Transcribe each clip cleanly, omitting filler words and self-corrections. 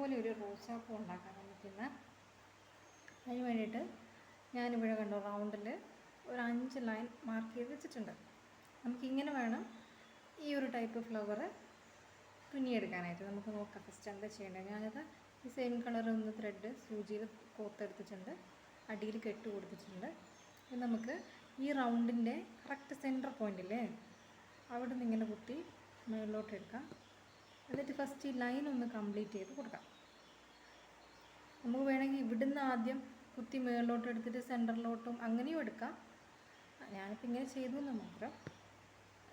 ഇതുപോലെ ഒരു റോസാപ്പൂ ഉണ്ടാക്കാൻ നമുക്കിന്ന്. അതിന് വേണ്ടിയിട്ട് ഞാനിവിടെ കണ്ടു റൗണ്ടിൽ ഒരു 5 ലൈൻ മാർക്ക് ചെയ്ത് വെച്ചിട്ടുണ്ട്. നമുക്കിങ്ങനെ വേണം ഈ ഒരു ടൈപ്പ് ഫ്ലവർ തുന്നിയെടുക്കാനായിട്ട്. നമുക്ക് നോക്കാം ഫസ്റ്റ് എന്താ ചെയ്യേണ്ടത്. ഞാനത് ഈ സെയിം കളർ ഒന്ന് ത്രെഡ് സൂചിയിൽ കോർത്തെടുത്തിട്ടുണ്ട്, അടിയിൽ കെട്ട് കൊടുത്തിട്ടുണ്ട്. നമുക്ക് ഈ റൗണ്ടിൻ്റെ കറക്റ്റ് സെൻറ്റർ പോയിൻ്റില്ലേ അവിടെ നിന്ന് ഇങ്ങനെ കുത്തി മുകളിലോട്ട് എടുക്കാം. എന്നിട്ട് ഫസ്റ്റ് ഈ ലൈൻ ഒന്ന് കംപ്ലീറ്റ് ചെയ്ത് കൊടുക്കാം. നമുക്ക് വേണമെങ്കിൽ ഇവിടുന്ന് ആദ്യം കുത്തി മുകളിലോട്ട് എടുത്തിട്ട് സെൻറ്ററിലോട്ടും അങ്ങനെയും എടുക്കാം. ഞാനിപ്പോൾ ഇങ്ങനെ ചെയ്തു എന്ന് മാത്രം.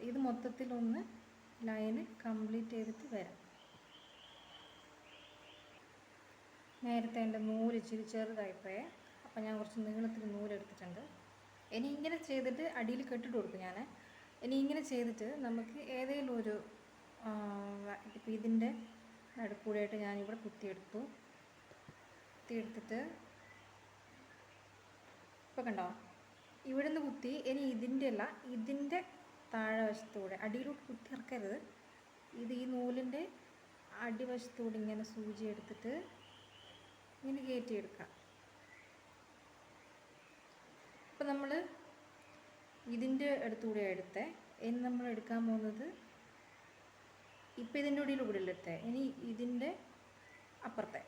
ഇത് മൊത്തത്തിലൊന്ന് ലൈന് കംപ്ലീറ്റ് ചെയ്തിട്ട് വരാം. നേരത്തെ എൻ്റെ നൂല് ഇച്ചിരി ചെറുതായിപ്പോയേ, അപ്പോൾ ഞാൻ കുറച്ച് നീളത്തിൽ നൂലെടുത്തിട്ടുണ്ട്. ഇനി ഇങ്ങനെ ചെയ്തിട്ട് അടിയിൽ കെട്ടിട്ട് കൊടുക്കും ഞാൻ. ഇനി ഇങ്ങനെ ചെയ്തിട്ട് നമുക്ക് ഏതെങ്കിലും ഒരു ഇപ്പോൾ ഇതിൻ്റെ നടുക്കൂടെയായിട്ട് ഞാനിവിടെ കുത്തിയെടുത്തിട്ട് ഇപ്പോൾ കണ്ടോ ഇവിടെ നിന്ന് കുത്തി. ഇനി ഇതിൻ്റെ അല്ല, ഇതിൻ്റെ താഴെ വശത്തൂടെ അടിയിലോട്ട് കുത്തി ഇറക്കരുത്. ഇത് ഈ നൂലിൻ്റെ അടിവശത്തൂടെ ഇങ്ങനെ സൂചി എടുത്തിട്ട് ഇങ്ങനെ കയറ്റിയെടുക്കാം. ഇപ്പം നമ്മൾ ഇതിൻ്റെ അടുത്തൂടെ എടുത്തേ. ഇനി നമ്മൾ എടുക്കാൻ പോകുന്നത് ഇപ്പം ഇതിൻ്റെ കൂടെ എടുത്തേ. ഇനി ഇതിൻ്റെ അപ്പുറത്തെ,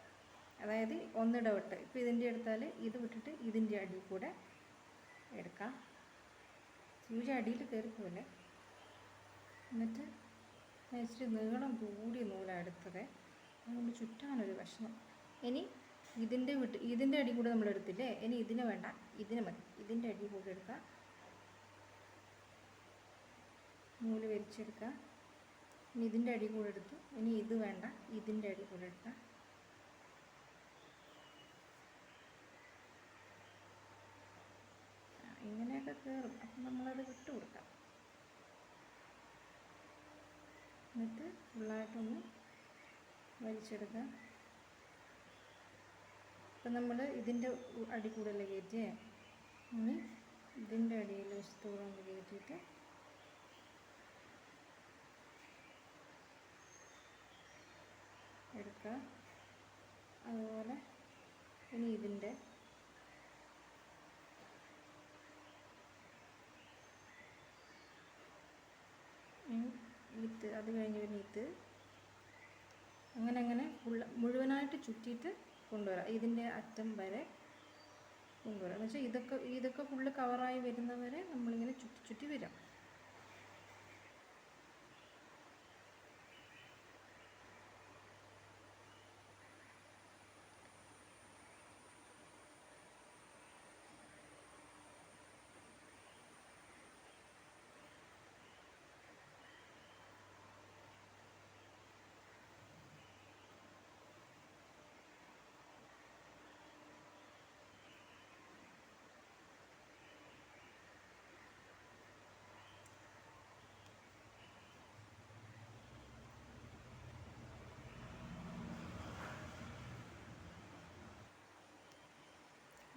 അതായത് ഒന്നിടവിട്ട് ഇപ്പോൾ ഇതിൻ്റെ എടുത്താൽ ഇത് വിട്ടിട്ട് ഇതിൻ്റെ അടിയിൽ കൂടെ എടുക്കാം. സൂചി അടിയിൽ കയറിപ്പോലെ. എന്നിട്ട് ഇച്ചിരി നീളം കൂടിയ നൂലാണ് എടുത്തത്, അതുകൊണ്ട് ചുറ്റാനൊരു വിഷമം. ഇനി ഇതിൻ്റെ അടി കൂടെ നമ്മൾ എടുത്തില്ലേ, ഇനി ഇതിനെ വേണ്ട, ഇതിനെ മതി. ഇതിൻ്റെ അടി കൂടെ എടുക്കുക, നൂല് വലിച്ചെടുക്കുക. ഇനി ഇതിൻ്റെ അടി കൂടെ എടുത്തു. ഇനി ഇത് വേണ്ട, ഇതിൻ്റെ അടി കൂടെ എടുക്കുക. ഇങ്ങനെയൊക്കെ കയറും, അപ്പം നമ്മളത് വിട്ടു കൊടുക്കാം. എന്നിട്ട് ഫുള്ളായിട്ടൊന്ന് വലിച്ചെടുക്കുക. അപ്പം നമ്മൾ ഇതിൻ്റെ അടി കൂടല്ലേ കയറ്റിയേ, ഇനി ഇതിൻ്റെ അടിയിൽ വശത്തൂടെ ഒന്ന് കയറ്റിയിട്ട് എടുക്കുക. അതുപോലെ ഇനി ഇതിൻ്റെ ഈത്ത്, അത് കഴിഞ്ഞ് പിന്നെ ഈത്ത്, അങ്ങനെ മുഴുവനായിട്ട് ചുറ്റിയിട്ട് കൊണ്ടുവരാം. ഇതിൻ്റെ അറ്റം വരെ കൊണ്ടുവരാം. എന്ന് വെച്ചാൽ ഇതൊക്കെ ഫുള്ള് കവറായി വരുന്നവരെ നമ്മളിങ്ങനെ ചുറ്റി വരാം.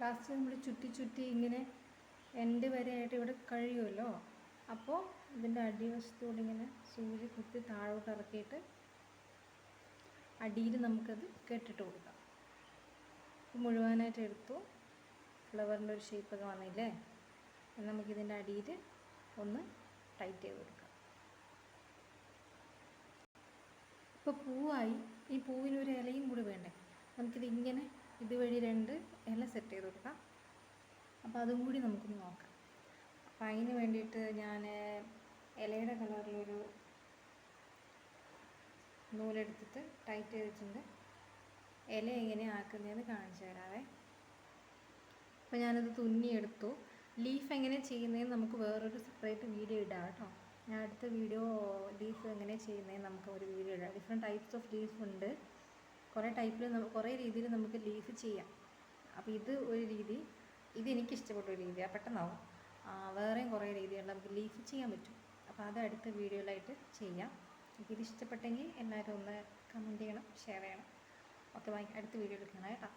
ലാസ്റ്റ് നമ്മൾ ചുറ്റി ഇങ്ങനെ എൻഡ് വരെയായിട്ട് ഇവിടെ കഴിയുമല്ലോ. അപ്പോൾ ഇതിൻ്റെ അടിവശത്തോടെ ഇങ്ങനെ സൂചി കുത്തി താഴോട്ട് ഇറക്കിയിട്ട് അടിയിൽ നമുക്കത് കെട്ടിട്ട് കൊടുക്കാം. മുഴുവനായിട്ട് എടുത്തു. ഫ്ലവറിൻ്റെ ഒരു ഷേപ്പൊക്കെ വന്നില്ലേ, നമുക്കിതിൻ്റെ അടിയിൽ ഒന്ന് ടൈറ്റ് ചെയ്ത് കൊടുക്കാം. ഇപ്പോൾ പൂവായി. ഈ പൂവിനൊരു ഇലയും കൂടി വേണ്ടേ, നമുക്കിത് ഇങ്ങനെ ഇതുവഴി 2 ഇല സെറ്റ് ചെയ്ത് കൊടുക്കാം. അപ്പോൾ അതും കൂടി നമുക്കൊന്ന് നോക്കാം. അപ്പോൾ അതിന് വേണ്ടിയിട്ട് ഞാൻ ഇലയുടെ കളറിലൊരു നൂലെടുത്തിട്ട് ടൈറ്റ് ചെയ്തിട്ടുണ്ട്. ഇല എങ്ങനെയാണ് ആക്കുന്നതെന്ന് കാണിച്ചു തരാവേ. അപ്പോൾ ഞാനത് തുന്നിയെടുത്തു. ലീഫ് എങ്ങനെ ചെയ്യുന്നതെന്ന് നമുക്ക് വേറൊരു സെപ്പറേറ്റ് വീഡിയോ ഇടാം കേട്ടോ. ഞാൻ അടുത്ത വീഡിയോ ലീഫ് എങ്ങനെ ചെയ്യുന്നതെന്ന് നമുക്ക് ഒരു വീഡിയോ ഇടാം. ഡിഫറെൻറ്റ് ടൈപ്സ് ഓഫ് ലീഫ് ഉണ്ട്. കുറേ രീതിയിൽ നമുക്ക് ലീഫ് ചെയ്യാം. അപ്പോൾ ഇത് ഒരു രീതി, ഇത് എനിക്കിഷ്ടപ്പെട്ട ഒരു രീതിയാണ്, പെട്ടെന്നാവും. വേറെയും കുറേ രീതികൾ നമുക്ക് ലീഫ് ചെയ്യാൻ പറ്റും. അപ്പോൾ അത് അടുത്ത വീഡിയോയിലായിട്ട് ചെയ്യാം. ഇത് ഇഷ്ടപ്പെട്ടെങ്കിൽ എല്ലാവരും ഒന്ന് കമൻറ്റ് ചെയ്യണം, ഷെയർ ചെയ്യണം. Okay, bye. അടുത്ത വീഡിയോയിൽ കാണാം കേട്ടോ.